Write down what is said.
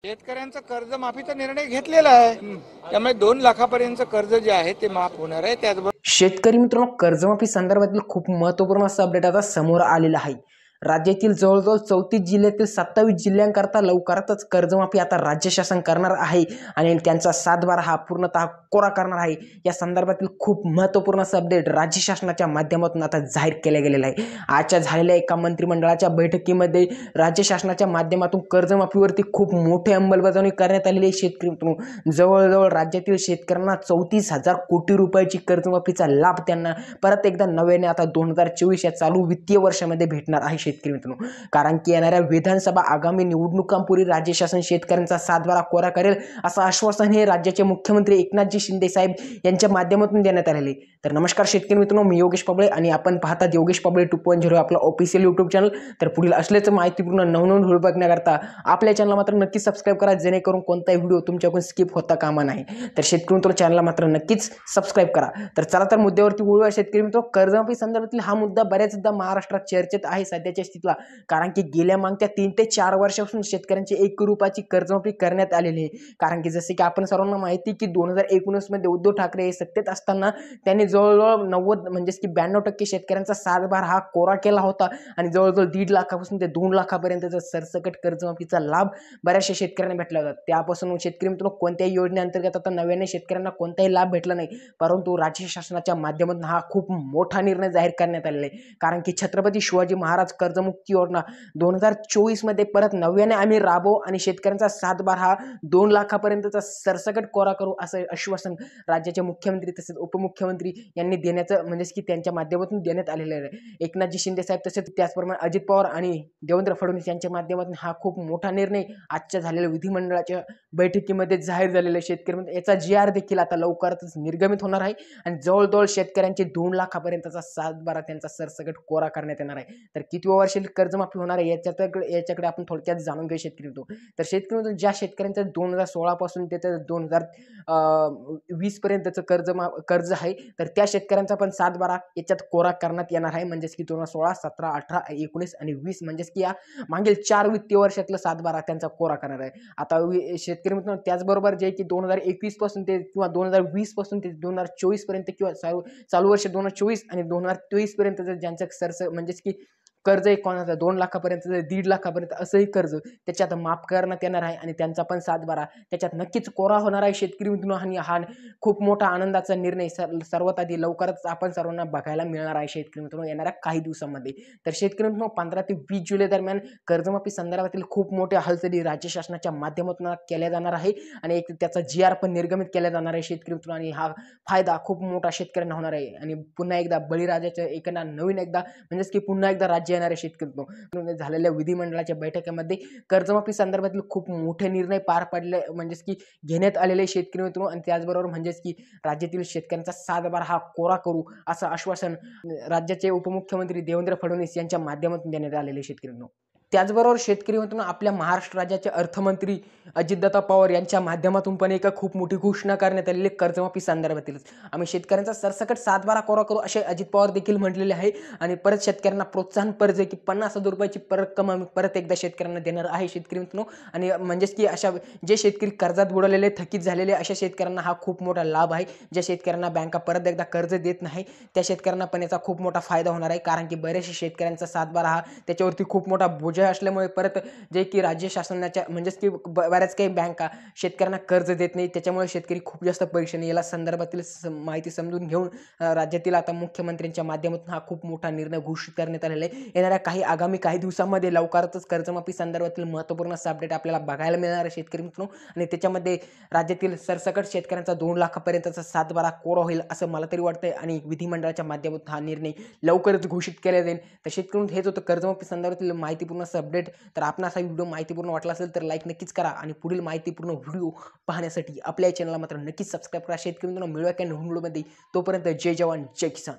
शेतकऱ्यांचं कर्जमाफीचा निर्णय घेतलेला आहे. त्यामुळे 2 लाखापर्यंतचं कर्ज जे आहे ते माफ होणार आहे. त्याचबरोबर शेतकरी मित्रांनो, कर्जमाफी संदर्भातील खूप महत्त्वपूर्ण असा अपडेट आता समोर आलेला आहे. राज्यातील जवळजवळ 34 जिल्ह्यातील 27 जिल्ह्यांकरता लवकरच कर्जमाफी आता राज्य शासन करणार आहे आणि त्यांचा 7/12 हा पूर्णतः कोरा करणार आहे. या संदर्भातील खूप महत्त्वपूर्ण असं अपडेट राज्य शासनाच्या माध्यमातून आता जाहीर केलं गेलेलं आहे. आजच्या झालेल्या एका मंत्रिमंडळाच्या बैठकीमध्ये राज्य शासनाच्या माध्यमातून कर्जमाफीवरती खूप मोठी अंमलबजावणी करण्यात आलेली आहे. शेतकरी मित्रांनो, जवळजवळ राज्यातील शेतकऱ्यांना 34,000 कोटी रुपयाची कर्जमाफीचा लाभ त्यांना परत एकदा नव्याने आता 2024 या चालू वित्तीय वर्षामध्ये भेटणार आहे. शेतकरी मित्रांनो, कारण की येणाऱ्या विधानसभा आगामी निवडणुकांपूर्वी राज्य शासन शेतकऱ्यांचा 7/12 कोरा करेल असं आश्वासन हे राज्याचे मुख्यमंत्री एकनाथजी शिंदे साहेब यांच्या माध्यमातून देण्यात आलेले. तर नमस्कार शेतकरी मित्रांनो, मी योगेश पबळे आणि आपण पाहतात योगेश पबळे 2.0 आपला ऑफिशियल यूट्यूब चॅनल. तर पुढील असलेच माहितीपूर्ण नवनवीन व्हिडिओ बघण्याकरता आपल्या चॅनलला मात्र नक्कीच सबस्क्राईब करा, जेणेकरून कोणताही व्हिडिओ तुमच्याकडून स्किप होता कामा नाही. तर शेतकरी मित्रांनो, चॅनलला मात्र नक्कीच सबस्क्राईब करा. तर चला तर मुद्द्यावरती वळूया. शेतकरी मित्रांनो, कर्जमाफी संदर्भातील हा मुद्दा बऱ्याचदा महाराष्ट्रात चर्चेत आहे सध्याच्या स्थितीला, कारण की गेल्या मागच्या 3 ते 4 वर्षापासून शेतकऱ्यांची 1 रुपयाची कर्जमाफी करण्यात आलेली आहे. कारण की जसे की आपण सर्वांना माहिती की 2019 मध्ये उद्धव ठाकरे हे सत्तेत असताना त्यांनी जवळजवळ 90 म्हणजेच की 92% शेतकऱ्यांचा 7/12 हा कोरा केला होता आणि जवळजवळ 1.5 लाखापासून ते 2 लाखापर्यंतचा सरसकट कर्जमाफीचा लाभ बऱ्याचशा शेतकऱ्यांना भेटला होता. त्यापासून शेतकरी मित्रांनो, कोणत्याही योजनेअंतर्गत आता नव्याने शेतकऱ्यांना कोणताही लाभ भेटला नाही, परंतु राज्य शासनाच्या माध्यमातून हा खूप मोठा निर्णय जाहीर करण्यात आलेला आहे. कारण की छत्रपती शिवाजी महाराज कर्जमुक्ती योजना 2024 मध्ये परत नव्याने आम्ही राबवू आणि शेतकऱ्यांचा 7/12 हा 2 लाखापर्यंतचा सरसकट कोरा करू असं आश्वासन राज्याचे मुख्यमंत्री तसेच उपमुख्यमंत्री यांनी देण्याचं म्हणजेच की त्यांच्या माध्यमातून देण्यात आलेलं आहे. एकनाथजी शिंदे साहेब तसेच त्याचप्रमाणे अजित पवार आणि देवेंद्र फडणवीस यांच्या माध्यमातून हा खूप मोठा निर्णय आजच्या झालेल्या विधिमंडळाच्या बैठकीमध्ये जाहीर झालेला. शेतकरी याचा GR देखील आता लवकरच निर्गमित होणार आहे आणि जवळजवळ शेतकऱ्यांचे 2 लाखापर्यंतचा 7/12 त्यांचा सरसकट कोरा करण्यात येणार आहे. तर किती वर्षाची कर्जमाफी होणार आहे याच्याकडे आपण थोडक्यात जाणून घेऊ. शेतकरी तर शेतकरी ज्या शेतकऱ्यांचं 2016 पासून ते 2020 पर्यंतचं कर्ज आहे, तर त्या शेतकऱ्यांचा पण 7/12 याच्यात कोरा करण्यात येणार आहे. म्हणजेच की 2016, 17, 18, 19 आणि 20 म्हणजेच की या मागील 4 वित्तीय वर्षातलं 7/12 त्यांचा कोरा करणार आहे. आता शेतकरी मित्रांनो, त्याचबरोबर जे की 2021 पासून ते किंवा 2020 पासून ते 2024 पर्यंत किंवा चालू वर्ष 2024 आणि 2023 पर्यंत ज्यांचं म्हणजेच की कर्ज एक कोणाचं 2 लाखापर्यंत 1.5 लाखापर्यंत असंही कर्ज त्याच्यात माफ करण्यात येणार आहे आणि त्यांचा पण 7/12 त्याच्यात नक्कीच कोरा होणार आहे. शेतकरी मित्रांनो, आणि हा खूप मोठा आनंदाचा निर्णय सर्वात आधी लवकरच आपण सर्वांना बघायला मिळणार आहे. शेतकरी मित्रांनो, येणाऱ्या काही दिवसांमध्ये. तर शेतकरी मित्रांनो, 15 ते 20 जुलै दरम्यान कर्जमाफी संदर्भातील खूप मोठ्या हालचाली राज्य शासनाच्या माध्यमातून केल्या जाणार आहे आणि एक त्याचा GR पण निर्गमित केला जाणार आहे. शेतकरी मित्रांनो, आणि हा फायदा खूप मोठा शेतकऱ्यांना होणार आहे आणि पुन्हा एकदा बळीराजाच्या एका नवीन एकदा म्हणजेच की पुन्हा एकदा राज्य येणारे. शेतकरी झालेल्या विधिमंडळाच्या बैठकीमध्ये कर्जमाफी संदर्भातील खूप मोठे निर्णय पार पडले म्हणजेच की घेण्यात आलेले. शेतकरी मित्रांनो, आणि त्याचबरोबर म्हणजेच की राज्यातील शेतकऱ्यांचा 7/12 हा कोरा करू असं आश्वासन राज्याचे उपमुख्यमंत्री देवेंद्र फडणवीस यांच्या माध्यमातून देण्यात आलेले. शेतकरी मित्रांनो, त्याचबरोबर शेतकरी मित्रांनो, आपल्या महाराष्ट्र राज्याचे अर्थमंत्री अजितदादा पवार यांच्या माध्यमातून पण एक खूप मोठी घोषणा करण्यात आलेली कर्जमाफी संदर्भातील. आम्ही शेतकऱ्यांचा सरसकट 7/12 कोरा करू असे अजित पवार देखील म्हटलेले आहे आणि परत शेतकऱ्यांना प्रोत्साहन कर्ज की 50,000 रुपयाची रक्कम आम्ही परत एकदा शेतकऱ्यांना देणार आहे. शेतकरी मित्रांनो, आणि म्हणजेच की अशा जे शेतकरी कर्जात बुडालेले थकीत झालेले अशा शेतकऱ्यांना हा खूप मोठा लाभ आहे. ज्या शेतकऱ्यांना बँका परत एकदा कर्ज देत नाही त्या शेतकऱ्यांना पण याचा खूप मोठा फायदा होणार आहे. कारण की बरेचसे शेतकऱ्यांचा 7/12 हा त्याच्यावरती खूप मोठा बोजा असल्यामुळे परत जे की राज्य शासनाच्या म्हणजेच की बऱ्याच काही बँका शेतकऱ्यांना कर्ज देत नाही, त्याच्यामुळे शेतकरी खूप जास्त परेशानी. याला संदर्भातील माहिती समजून घेऊन राज्यातील आता मुख्यमंत्र्यांच्या माध्यमातून हा खूप मोठा निर्णय घोषित करण्यात आलेला आहे. येणाऱ्या आगामी काही दिवसांमध्ये लवकरच कर्जमाफी संदर्भातील महत्त्वपूर्ण अपडेट आपल्याला बघायला मिळणार आहे. शेतकरी मित्रांनो, आणि त्याच्यामध्ये राज्यातील सरसकट शेतकऱ्यांचा 2 लाखापर्यंतचा 7/12 कोरा होईल असं मला तरी वाटतंय आणि विधिमंडळाच्या माध्यमातून हा निर्णय लवकरच घोषित केला जाईल. तर शेतकरी हेच होतं कर्जमाफी संदर्भातील माहितीपूर्ण अपडेट. तर आपणास हा व्हिडिओ माहितीपूर्ण वाटला असेल तर लाईक नक्कीच करा आणि पुढील माहितीपूर्ण व्हिडिओ पाहण्यासाठी आपल्या चॅनलला मात्र नक्कीच सबस्क्राईब करा. शेतकरी मित्रांनो, मिळूया नवीन व्हिडिओमध्ये. तोपर्यंत जय जवान जय किसान.